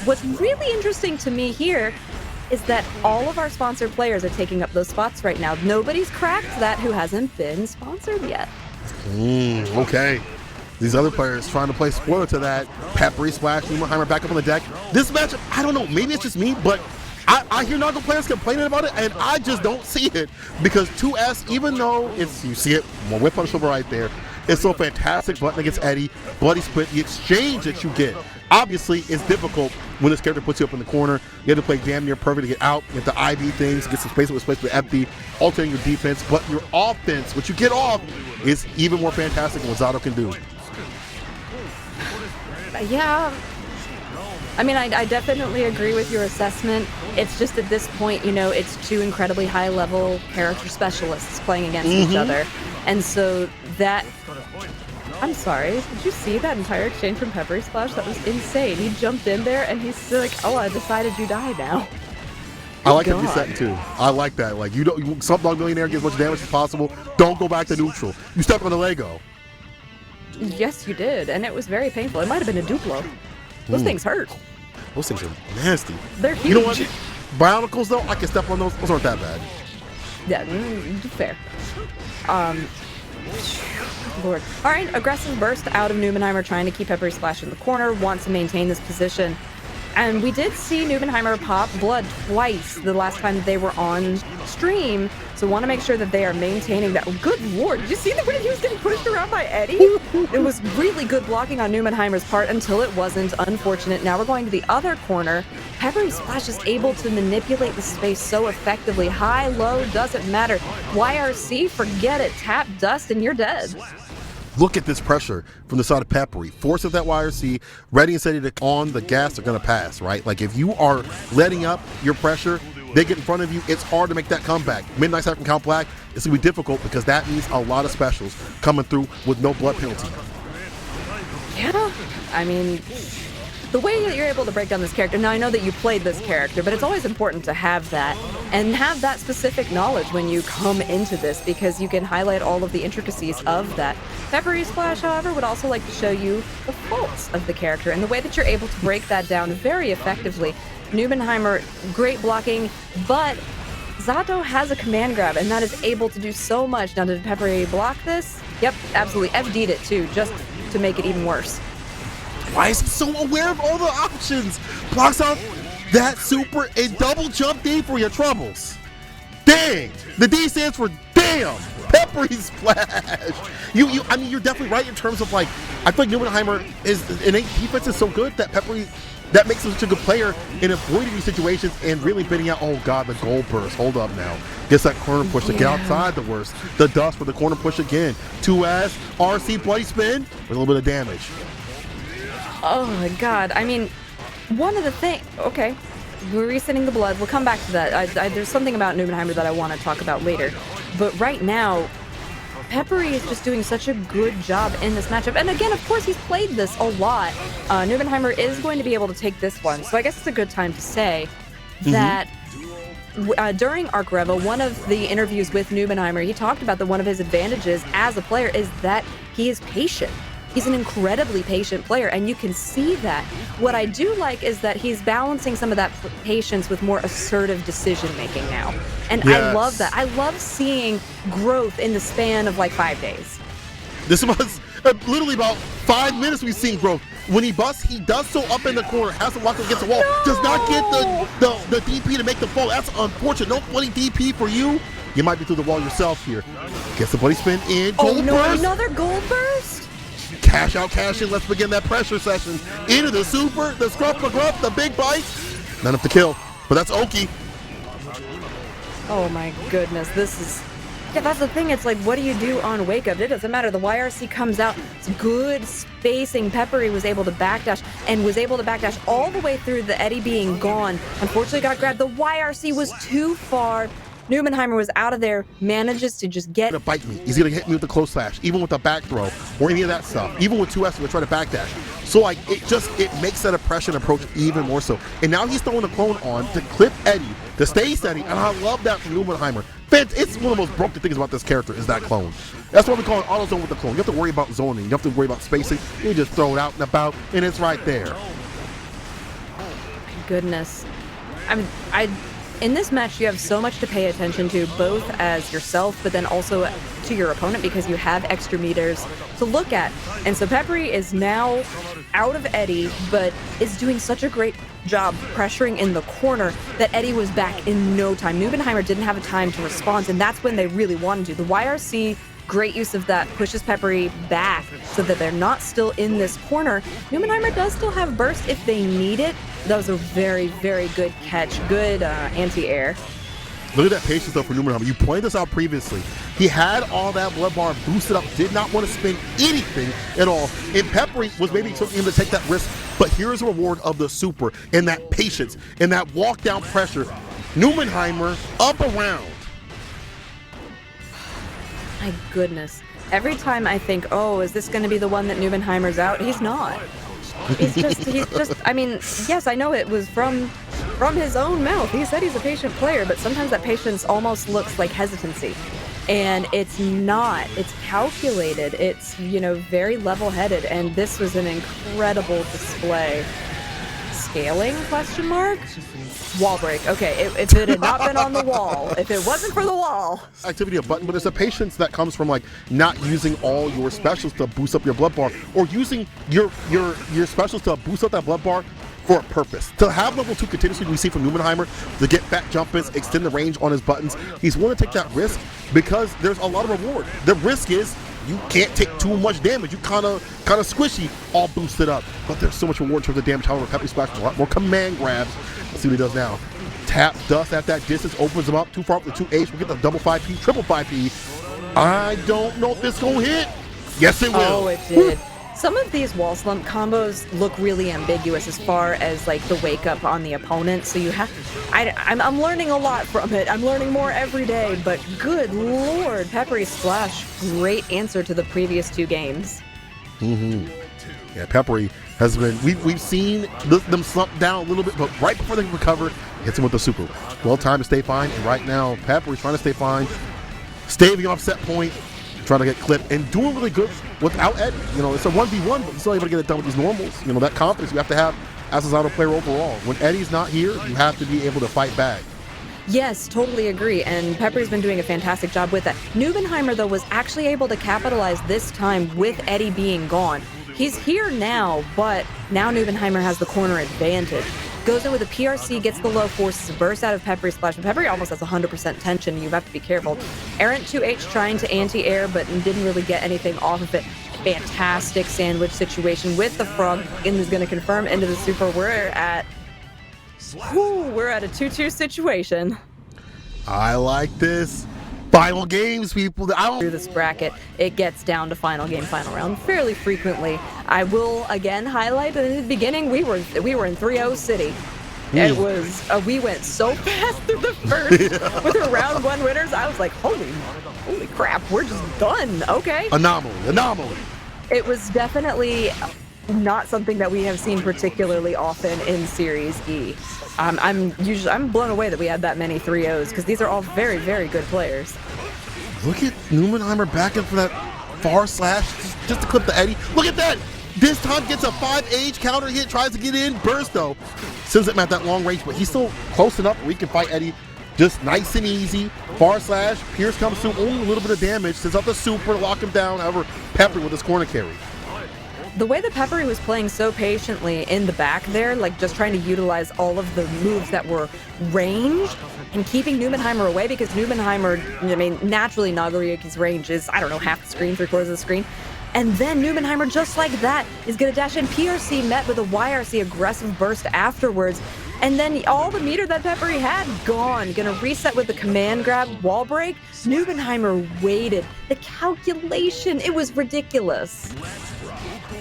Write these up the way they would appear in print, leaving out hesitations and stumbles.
What's really interesting to me here is that all of our sponsored players are taking up those spots right now. Nobody's cracked that who hasn't been sponsored yet. Okay. These other players trying to play spoiler to that. Pepperysplash, Nbnhmr back up on the deck. This matchup, I don't know, maybe it's just me, but I hear Naga players complaining about it, and I just don't see it. Because 2S, even though it's, you see it, more whip punish over right there, it's so fantastic button against Eddie, bloody split, the exchange that you get. Obviously, it's difficult when this character puts you up in the corner. You have to play damn near perfect to get out, get the IB things, get some space with space with empty, alternating your defense, but your offense, what you get off, is even more fantastic than what Zato can do. Yeah, I mean, I definitely agree with your assessment. It's just at this point, you know, it's two incredibly high-level character specialists playing against each other. And so that... I'm sorry, did you see that entire exchange from Pepperysplash? That was insane. He jumped in there and he's like, oh, I decided you die now. I like that reset too. I like that. Like, you don't, some dog millionaire gets as much damage as possible. Don't go back to neutral. You stepped on the Lego. Yes, you did, and it was very painful. It might have been a Duplo. Those things hurt. Those things are nasty. They're huge. You know what? Bionicles, though, I can step on those. Those aren't that bad. Yeah, fair. Lord. All right, aggressive burst out of Nbnhmr, trying to keep Pepperysplash in the corner, wants to maintain this position. And we did see Nbnhmr pop blood twice the last time they were on stream, so want to make sure that they are maintaining that. Oh, good lord, did you see the way he was getting pushed around by Eddie? It was really good blocking on Nbnhmr's part until it wasn't. Unfortunate. Now we're going to the other corner. Pepperysplash is able to manipulate the space so effectively. High, low, doesn't matter. YRC, forget it. Tap dust and you're dead. Look at this pressure from the side of Peppery. Force of that YRC, ready and steady to on the gas, they're going to pass, right? Like, if you are letting up your pressure, they get in front of you, it's hard to make that comeback. Midnight Side from Count Black, it's going to be difficult because that means a lot of specials coming through with no blood penalty. Yeah, I mean, the way that you're able to break down this character, now I know that you played this character, but it's always important to have that, and have that specific knowledge when you come into this, because you can highlight all of the intricacies of that. Pepperysplash, however, would also like to show you the faults of the character, and the way that you're able to break that down very effectively. Nbnhmr, great blocking, but Zato has a command grab, and that is able to do so much. Now, did Peppery block this? Yep, absolutely. FD'd it too, just to make it even worse. Why is he so aware of all the options? Blocks out that super and double jump D for your troubles. Dang! The D stands for damn! Pepperysplash! I mean, you're definitely right in terms of, like, I feel like Nbnhmr is innate defense is so good that Peppery, that makes him such a good player in avoiding these situations and really bidding out. Oh god, the goal burst. Hold up now. Gets that corner push to get outside the worst. The dust for the corner push again. 2S, RC bloody spin with a little bit of damage. Oh my god, I mean, one of the things, okay, we're resetting the blood, we'll come back to that. There's something about Nbnhmr that I want to talk about later, but right now, Peppery is just doing such a good job in this matchup, and again, of course, he's played this a lot. Nbnhmr is going to be able to take this one, so I guess it's a good time to say that during Arc Revo, one of the interviews with Nbnhmr, he talked about that one of his advantages as a player is that he is patient. He's an incredibly patient player, and you can see that. What I do like is that he's balancing some of that patience with more assertive decision-making now. And I love that. I love seeing growth in the span of like 5 days. This was literally about 5 minutes we've seen growth. When he busts, he does so up in the corner, has to walk against the wall, does not get the DP to make the fall. That's unfortunate. No bloody DP for you. You might be through the wall yourself here. Gets the bloody spin in. Gold burst. Another gold burst? Cash out, cash in. Let's begin that pressure session. Into the super, the scruff, the gruff, the big bite. Not enough to kill, but that's Oki. Oh my goodness, this is... Yeah, that's the thing. It's like, what do you do on Wake Up? It doesn't matter. The YRC comes out. It's good spacing. Peppery was able to backdash and was able to backdash all the way through the Eddie being gone. Unfortunately got grabbed. The YRC was too far. Nbnhmr was out of there, manages to just get... He's gonna bite me. He's gonna hit me with the close slash, even with the back throw, or any of that stuff. Even with 2S, we're trying to backdash. So, like, it makes that oppression approach even more so. And now he's throwing the clone on to clip Eddie, to stay steady, and I love that from Nbnhmr. It's one of the most broken things about this character is that clone. That's why we call it auto zone with the clone. You have to worry about zoning. You have to worry about spacing. You just throw it out and about, and it's right there. goodness. In this match, you have so much to pay attention to, both as yourself, but then also to your opponent, because you have extra meters to look at. And so Peppery is now out of Eddie, but is doing such a great job pressuring in the corner that Eddie was back in no time. Nbnhmr didn't have a time to respond, and that's when they really wanted to. The YRC, great use of that, pushes Peppery back so that they're not still in this corner. Nbnhmr does still have burst if they need it. That was a very, very good catch. Good anti-air. Look at that patience, though, for Nbnhmr. You pointed this out previously. He had all that blood bar boosted up, did not want to spend anything at all. And Peppery was maybe something to take that risk, but here's the reward of the super and that patience and that walk down pressure. Nbnhmr up around. My goodness. Every time I think, oh, is this going to be the one that Nbnhmr's out? He's not. He's just, I mean, yes, I know it was from his own mouth. He said he's a patient player, but sometimes that patience almost looks like hesitancy. And it's not. It's calculated. It's, you know, very level-headed. And this was an incredible display. Scaling, question mark? Wall break. Okay, if it had not been on the wall, if it wasn't for the wall. Activity of button, but it's a patience that comes from like not using all your specials to boost up your blood bar, or using your specials to boost up that blood bar for a purpose. To have level 2 continuously, we see from Nbnhmr, to get fat jump-ins, extend the range on his buttons. He's willing to take that risk because there's a lot of reward. The risk is you can't take too much damage. You kind of squishy, all boosted up. But there's so much reward in terms of damage. However, Pepperysplash, a lot more command grabs. Let's see what he does now. Tap dust at that distance, opens him up too far up to 2H. We'll get the double 5P, triple 5P. I don't know if this gonna hit. Yes, it will. Oh, it did. Some of these wall slump combos look really ambiguous as far as like the wake up on the opponent. So you have, I'm learning a lot from it. I'm learning more every day. But good lord, Pepperysplash, great answer to the previous 2 games. Yeah, Peppery has been. We've seen them slump down a little bit, but right before they recover, hits him with the super. Well timed to stay fine. And right now, Peppery's trying to stay fine, staving off set point, trying to get clipped, and doing really good without Eddie. You know, it's a 1v1, but you're still able to get it done with these normals. You know, that confidence you have to have as a Zato player overall. When Eddie's not here, you have to be able to fight back. Yes, totally agree, and Peppery's been doing a fantastic job with that. Nbnhmr, though, was actually able to capitalize this time with Eddie being gone. He's here now, but now Nbnhmr has the corner advantage. Goes in with a PRC, gets the low, forces a burst out of Pepperysplash, but Peppery almost has 100% tension. You have to be careful. Errant 2H trying to anti-air, but didn't really get anything off of it. Fantastic sandwich situation with the frog, and is going to confirm into the super. We're at a 2-2 situation. I like this. Final games, people. Through this bracket, it gets down to final game, final round fairly frequently. I will again highlight that in the beginning we were in 3-0 city. It was we went so fast through the first with our round 1 winners. I was like, holy crap, we're just done. Okay. Anomaly. It was definitely not something that we have seen particularly often in Series E. I'm blown away that we had that many 3-0s because these are all very, very good players. Look at Nbnhmr backing for that far slash just to clip the Eddie. Look at that. This time gets a 5H counter hit, tries to get in. Burst though. Sends him at that long range, but he's still close enough where he can fight Eddie just nice and easy. Far slash. Pierce comes through, only a little bit of damage. Sends out the super to lock him down. However, Peppery with his corner carry. The way that Peppery was playing so patiently in the back there, like just trying to utilize all of the moves that were ranged and keeping Nbnhmr away, because Nbnhmr, I mean, naturally Nagaryuki's range is, I don't know, half the screen, 3/4 of the screen. And then Nbnhmr, just like that, is going to dash in. PRC met with a YRC aggressive burst afterwards. And then all the meter that Peppery had, gone. Going to reset with the command grab, wall break. Nbnhmr waited. The calculation, it was ridiculous.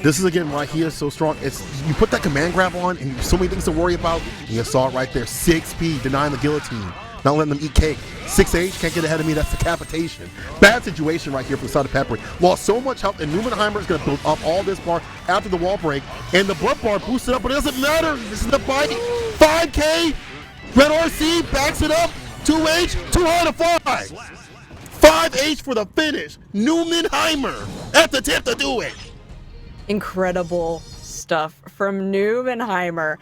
This is again why he is so strong. It's you put that command grab on and so many things to worry about. And you saw it right there. 6P denying the guillotine. Not letting them eat cake. 6H can't get ahead of me. That's decapitation. Bad situation right here for the side of Peppery. Lost so much health, and Nbnhmr is going to build up all this bar after the wall break. And the blood bar boosted up, but it doesn't matter. This is the fight. 5K. Red RC backs it up. 2H. 205. 5H for the finish. Nbnhmr at the tip to do it. Incredible stuff from Nbnhmr.